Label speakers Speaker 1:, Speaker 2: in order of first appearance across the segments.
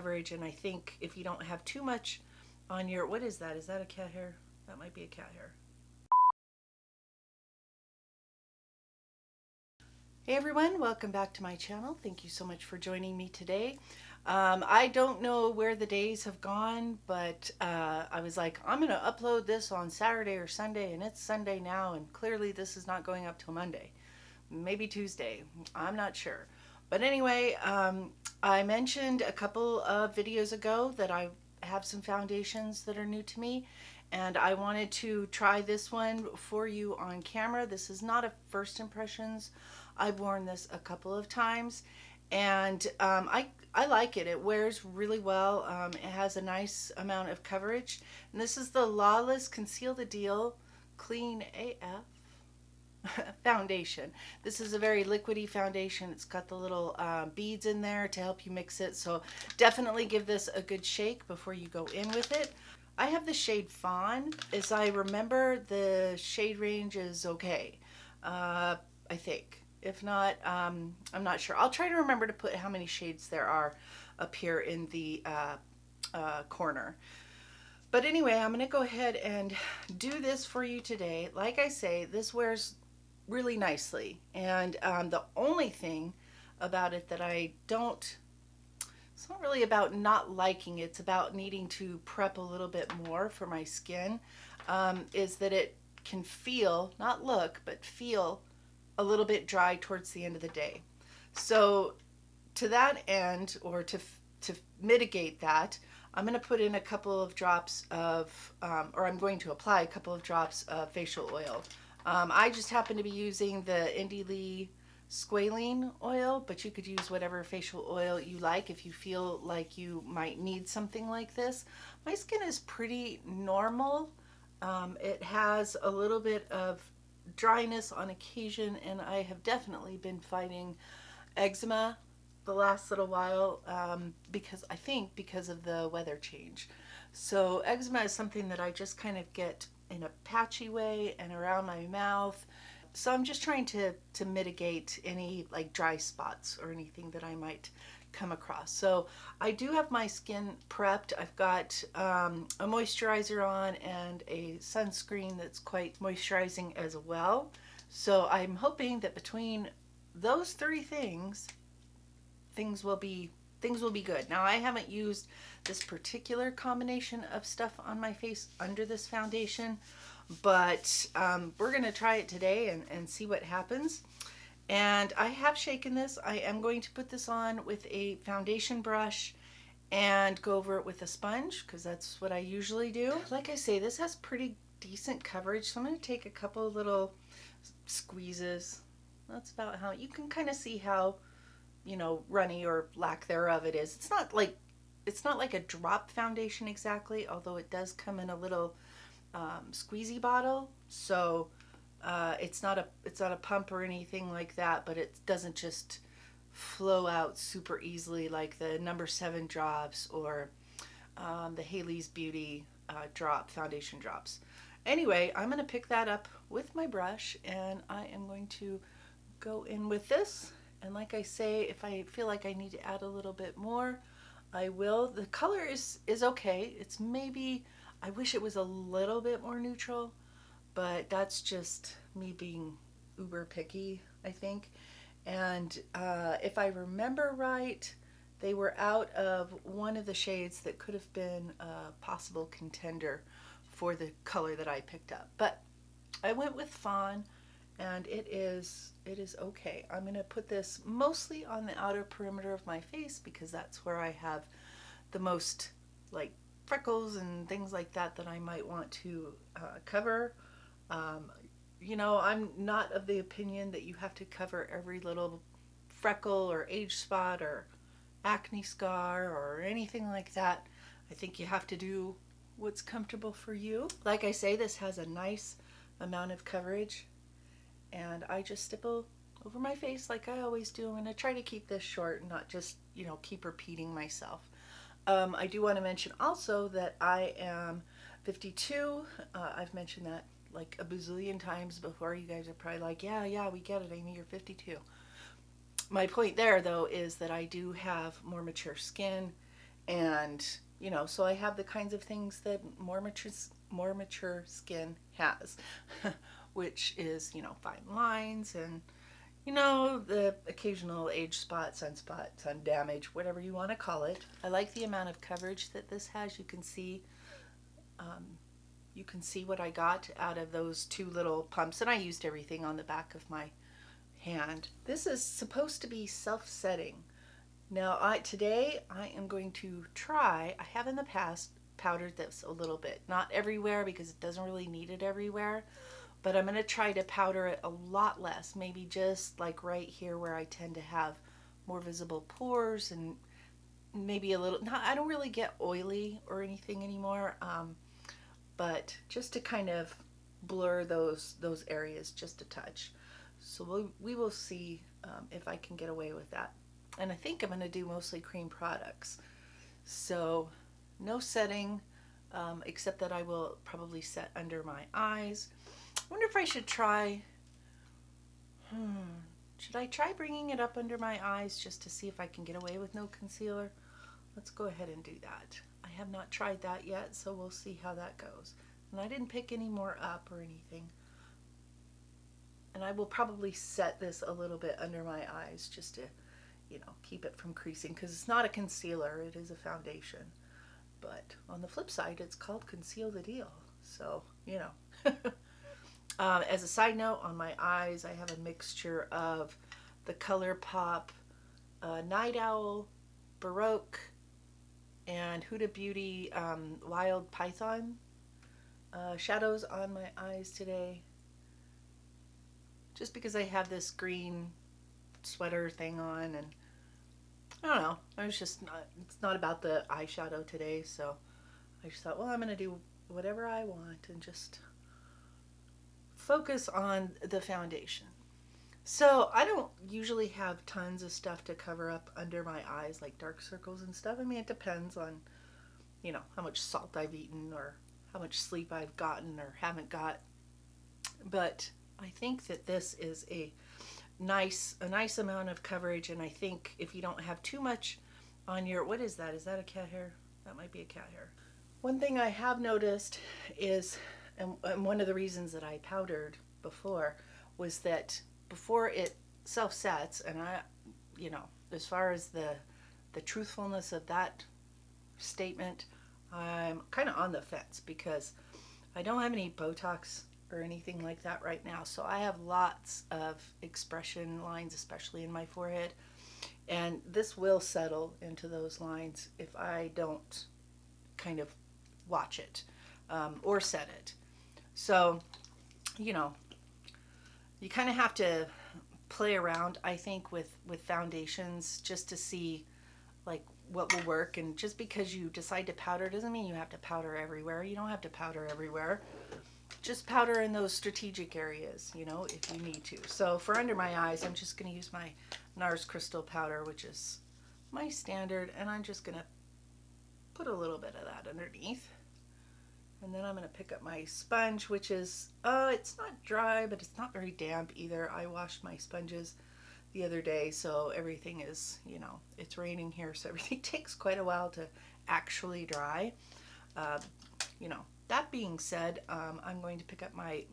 Speaker 1: coverage, and I think if you don't have too much on your, what is that? Is that a cat hair? That might be a cat hair. Hey everyone, welcome back to my channel. Thank you so much for joining me today. I don't know where the days have gone, but I was like, I'm going to upload this on Saturday or Sunday, and it's Sunday now, and clearly this is not going up till Monday. Maybe Tuesday. I'm not sure. But anyway, I mentioned a couple of videos ago that I have some foundations that are new to me, and I wanted to try this one for you on camera. This is not a first impressions. I've worn this a couple of times, and I like it. It wears really well. It has a nice amount of coverage. And this is the Lawless Conceal the Deal Clean AF foundation. This is a very liquidy foundation. It's got the little beads in there to help you mix it. So definitely give this a good shake before you go in with it. I have the shade Fawn. As I remember, the shade range is okay. I think. If not, I'm not sure. I'll try to remember to put how many shades there are up here in the corner. But anyway, I'm going to go ahead and do this for you today. Like I say, this wears really nicely. And the only thing about it that I don't, it's not really about not liking it, it's about needing to prep a little bit more for my skin, is that it can feel, not look, but feel a little bit dry towards the end of the day. So to that end, or to mitigate that, I'm going to put in a couple of drops of, or I'm going to apply a couple of drops of facial oil. I just happen to be using the Indie Lee squalene oil, but you could use whatever facial oil you like if you feel like you might need something like this. My skin is pretty normal. It has a little bit of dryness on occasion, and I have definitely been fighting eczema the last little while, because I think because of the weather change. So eczema is something that I just kind of get in a patchy way and around my mouth. So I'm just trying to mitigate any like dry spots or anything that I might come across. So I do have my skin prepped. I've got a moisturizer on and a sunscreen that's quite moisturizing as well. So I'm hoping that between those three things, things will be good. Now I haven't used this particular combination of stuff on my face under this foundation, but we're going to try it today and see what happens. And I have shaken this. I am going to put this on with a foundation brush and go over it with a sponge, because that's what I usually do. Like I say, this has pretty decent coverage, so I'm going to take a couple of little squeezes. That's about how you can kind of see how, you know, runny or lack thereof it is. It's not like a drop foundation exactly, although it does come in a little squeezy bottle. So it's not a pump or anything like that, but it doesn't just flow out super easily like the number 7 drops or the Haley's Beauty foundation drops. Anyway, I'm going to pick that up with my brush, and I am going to go in with this. And like I say, if I feel like I need to add a little bit more, I will. The color is okay. It's maybe, I wish it was a little bit more neutral, but that's just me being uber picky, I think. And if I remember right, they were out of one of the shades that could have been a possible contender for the color that I picked up. But I went with Fawn, and it is okay. I'm going to put this mostly on the outer perimeter of my face because that's where I have the most like freckles and things like that that I might want to cover. You know, I'm not of the opinion that you have to cover every little freckle or age spot or acne scar or anything like that. I think you have to do what's comfortable for you. Like I say, this has a nice amount of coverage, and I just stipple over my face like I always do. I'm going to try to keep this short and not just, you know, keep repeating myself. I do want to mention also that I am 52. I've mentioned that like a bazillion times before. You guys are probably like, yeah, we get it, Amy, you're 52. My point there, though, is that I do have more mature skin, And you know, so I have the kinds of things that more mature skin has, which is, you know, fine lines and, you know, the occasional age spot, sun damage, whatever you want to call it. I like the amount of coverage that this has. Um, you can see what I got out of those two little pumps, and I used everything on the back of my hand. This is supposed to be self-setting. Now, today I am going to try. I have in the past powdered this a little bit, not everywhere because it doesn't really need it everywhere, but I'm going to try to powder it a lot less, maybe just like right here where I tend to have more visible pores, and maybe a little, not, I don't really get oily or anything anymore, but just to kind of blur those areas just a touch. So we will see if I can get away with that. And I think I'm going to do mostly cream products. So no setting, except that I will probably set under my eyes. I wonder if I should try, should I try bringing it up under my eyes just to see if I can get away with no concealer? Let's go ahead and do that. I have not tried that yet, so we'll see how that goes. And I didn't pick any more up or anything. And I will probably set this a little bit under my eyes just to, you know, keep it from creasing, because it's not a concealer, it is a foundation. But on the flip side, it's called Conceal the Deal. So, you know. As a side note, on my eyes, I have a mixture of the ColourPop Night Owl, Baroque, and Huda Beauty Wild Python shadows on my eyes today. Just because I have this green sweater thing on, and I don't know, it's not about the eyeshadow today, so I just thought, well, I'm going to do whatever I want and just focus on the foundation. So I don't usually have tons of stuff to cover up under my eyes, like dark circles and stuff. I mean, it depends on, you know, how much salt I've eaten or how much sleep I've gotten or haven't got. But I think that this is a nice amount of coverage, and I think if you don't have too much on your, what is that? Is that a cat hair? That might be a cat hair. One thing I have noticed is, and one of the reasons that I powdered before was that before it self-sets, and I, you know, as far as the truthfulness of that statement, I'm kind of on the fence because I don't have any Botox or anything like that right now. So I have lots of expression lines, especially in my forehead. And this will settle into those lines if I don't kind of watch it or set it. So, you know, you kind of have to play around, I think, with foundations just to see like what will work. And just because you decide to powder doesn't mean you have to powder everywhere. You don't have to powder everywhere. Just powder in those strategic areas, you know, if you need to. So for under my eyes, I'm just going to use my NARS Crystal Powder, which is my standard, and I'm just going to put a little bit of that underneath. And then I'm going to pick up my sponge, which is, it's not dry, but it's not very damp either. I washed my sponges the other day, so everything is, you know, it's raining here, so everything takes quite a while to actually dry. You know, that being said, I'm going to pick up my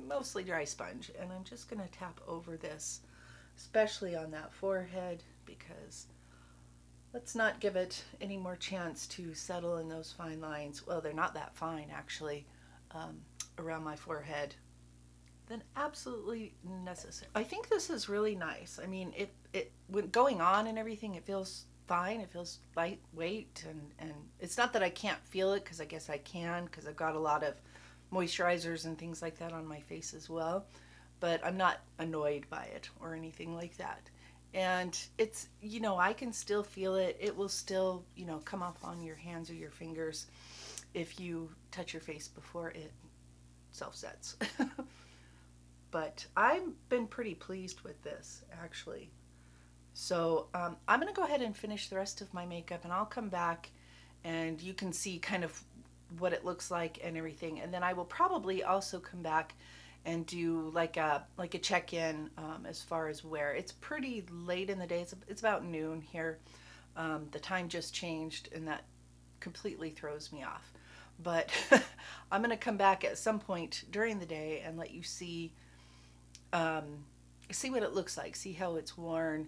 Speaker 1: mostly dry sponge, and I'm just going to tap over this, especially on that forehead, because let's not give it any more chance to settle in those fine lines. Well, they're not that fine, actually, around my forehead than absolutely necessary. I think this is really nice. I mean, it when going on and everything, it feels fine. It feels lightweight, and it's not that I can't feel it, because I guess I can, because I've got a lot of moisturizers and things like that on my face as well, but I'm not annoyed by it or anything like that. And it's, you know, I can still feel it. It will still, you know, come off on your hands or your fingers if you touch your face before it self-sets. But I've been pretty pleased with this, actually. So I'm going to go ahead and finish the rest of my makeup, and I'll come back and you can see kind of what it looks like and everything. And then I will probably also come back and do like a check-in as far as where. It's pretty late in the day. It's about noon here, The time just changed, and that completely throws me off. But I'm going to come back at some point during the day and let you um, see what it looks like, see how it's worn,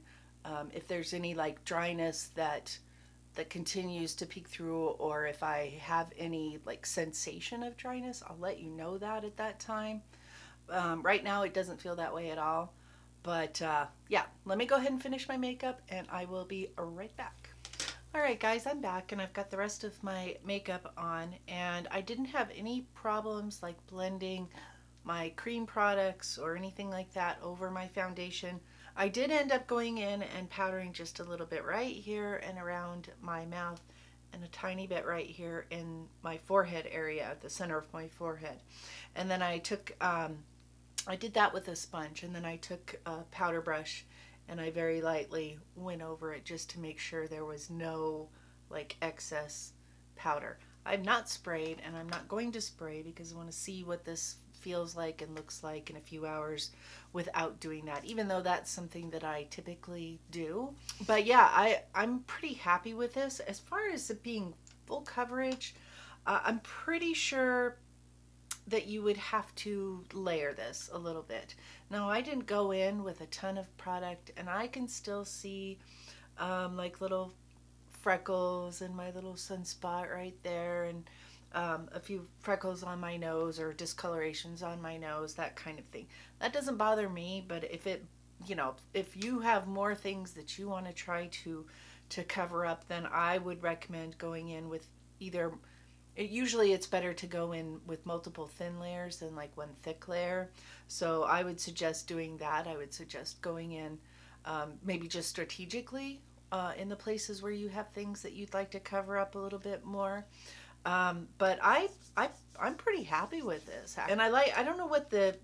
Speaker 1: if there's any like dryness that continues to peek through, or if I have any like sensation of dryness, I'll let you know that at that time. Right now, it doesn't feel that way at all. But yeah, let me go ahead and finish my makeup, and I will be right back. All right, guys, I'm back, and I've got the rest of my makeup on, and I didn't have any problems like blending my cream products or anything like that over my foundation. I did end up going in and powdering just a little bit right here and around my mouth, and a tiny bit right here in my forehead area, at the center of my forehead. And then I did that with a sponge, and then I took a powder brush and I very lightly went over it just to make sure there was no like excess powder. I've not sprayed, and I'm not going to spray because I want to see what this feels like and looks like in a few hours without doing that, even though that's something that I typically do. But yeah, I'm pretty happy with this. As far as it being full coverage, I'm pretty sure that you would have to layer this a little bit. Now, I didn't go in with a ton of product, and I can still see like little freckles and my little sunspot right there, and a few freckles on my nose or discolorations on my nose, that kind of thing. That doesn't bother me, but if you have more things that you want to try to cover up, then I would recommend going in with either usually it's better to go in with multiple thin layers than like one thick layer. So I would suggest doing that. I would suggest going in maybe just strategically in the places where you have things that you'd like to cover up a little bit more. But I'm pretty happy with this. And I don't know what the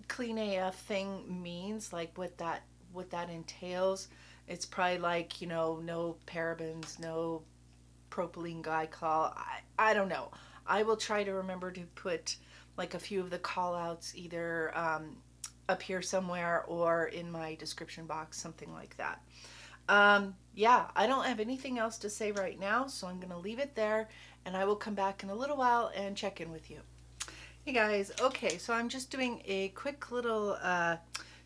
Speaker 1: clean AF thing means, like what that entails. It's probably like, no parabens, no propylene glycol. I don't know. I will try to remember to put like a few of the call outs either up here somewhere or in my description box, something like that. Yeah, I don't have anything else to say right now, so I'm going to leave it there, and I will come back in a little while and check in with you. Hey guys, okay, so I'm just doing a quick little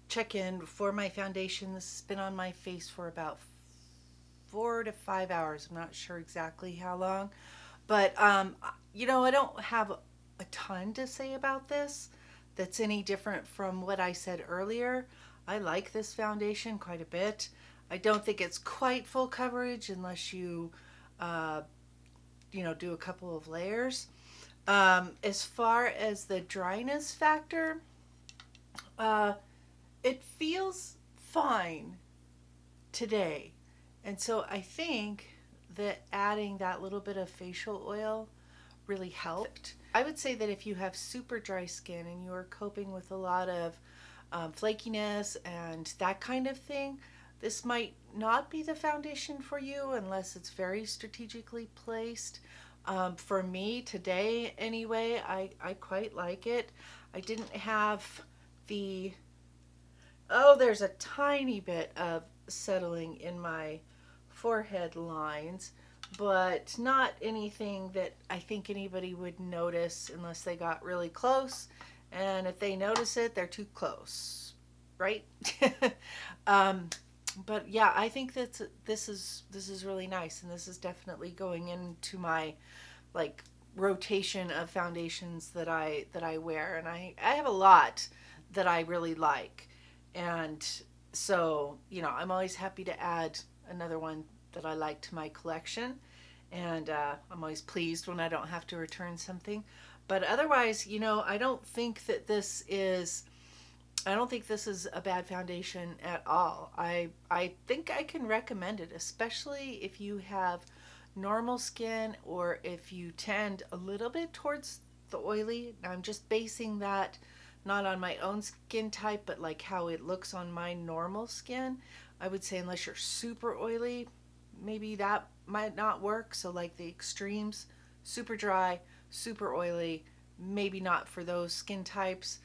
Speaker 1: check-in for my foundation. This has been on my face for about 4 to 5 hours. I'm not sure exactly how long, but I don't have a ton to say about this that's any different from what I said earlier. I like this foundation quite a bit. I don't think it's quite full coverage unless you do a couple of layers. As far as the dryness factor, it feels fine today. And so I think that adding that little bit of facial oil really helped. I would say that if you have super dry skin and you're coping with a lot of flakiness and that kind of thing, this might not be the foundation for you unless it's very strategically placed. For me today, anyway, I quite like it. I didn't have there's a tiny bit of settling in my forehead lines, but not anything that I think anybody would notice unless they got really close. And if they notice it, they're too close, right? But yeah, I think that this is really nice, and this is definitely going into my like rotation of foundations that I wear, and I have a lot that I really like, and so I'm always happy to add another one that I like to my collection, and I'm always pleased when I don't have to return something. But otherwise, I don't think this is a bad foundation at all. I think I can recommend it, especially if you have normal skin or if you tend a little bit towards the oily. I'm just basing that not on my own skin type, but like how it looks on my normal skin. I would say unless you're super oily, maybe that might not work. So like the extremes, super dry, super oily, maybe not for those skin types.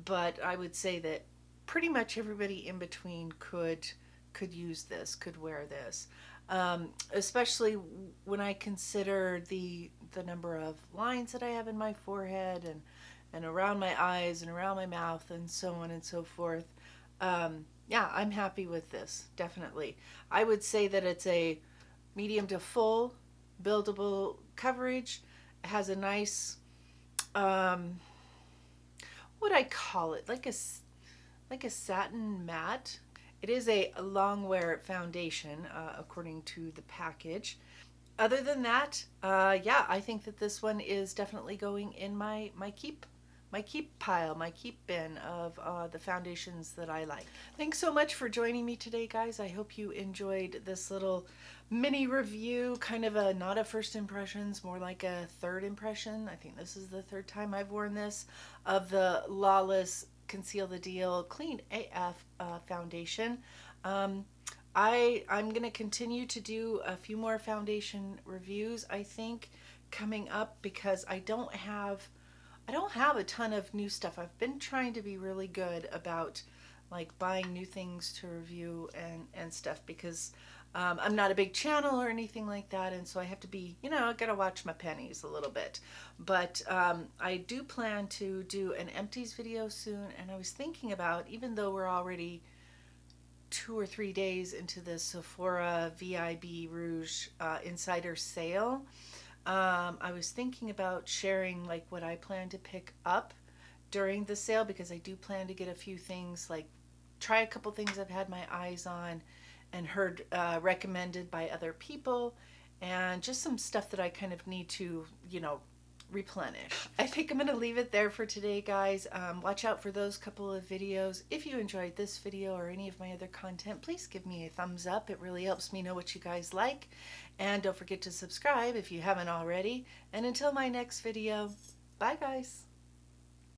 Speaker 1: But I would say that pretty much everybody in between could use this, could wear this. especially when I consider the number of lines that I have in my forehead and around my eyes and around my mouth and so on and so forth. Yeah, I'm happy with this, definitely. I would say that it's a medium to full buildable coverage. It has a nice, um, what would I call it? Like a satin matte. It is a long wear foundation, according to the package. Other than that, yeah, I think that this one is definitely going in my keep pile, my keep bin of the foundations that I like. Thanks so much for joining me today, guys. I hope you enjoyed this little mini review, kind of a not a first impressions, more like a third impression. I think this is the third time I've worn this, of the Lawless Conceal the Deal Clean AF foundation. Um, I'm gonna continue to do a few more foundation reviews, I think, coming up, because I don't have a ton of new stuff. I've been trying to be really good about like buying new things to review and stuff, because I'm not a big channel or anything like that, and so I have to be, you know, I gotta watch my pennies a little bit. But I do plan to do an empties video soon, and I was thinking about, even though we're already 2 or 3 days into the Sephora VIB Rouge insider sale, I was thinking about sharing like what I plan to pick up during the sale, because I do plan to get a few things, like try a couple things I've had my eyes on and heard recommended by other people, and just some stuff that I kind of need to, you know, replenish. I think I'm going to leave it there for today, guys. Watch out for those couple of videos. If you enjoyed this video or any of my other content, please give me a thumbs up. It really helps me know what you guys like. And don't forget to subscribe if you haven't already. And until my next video, bye guys.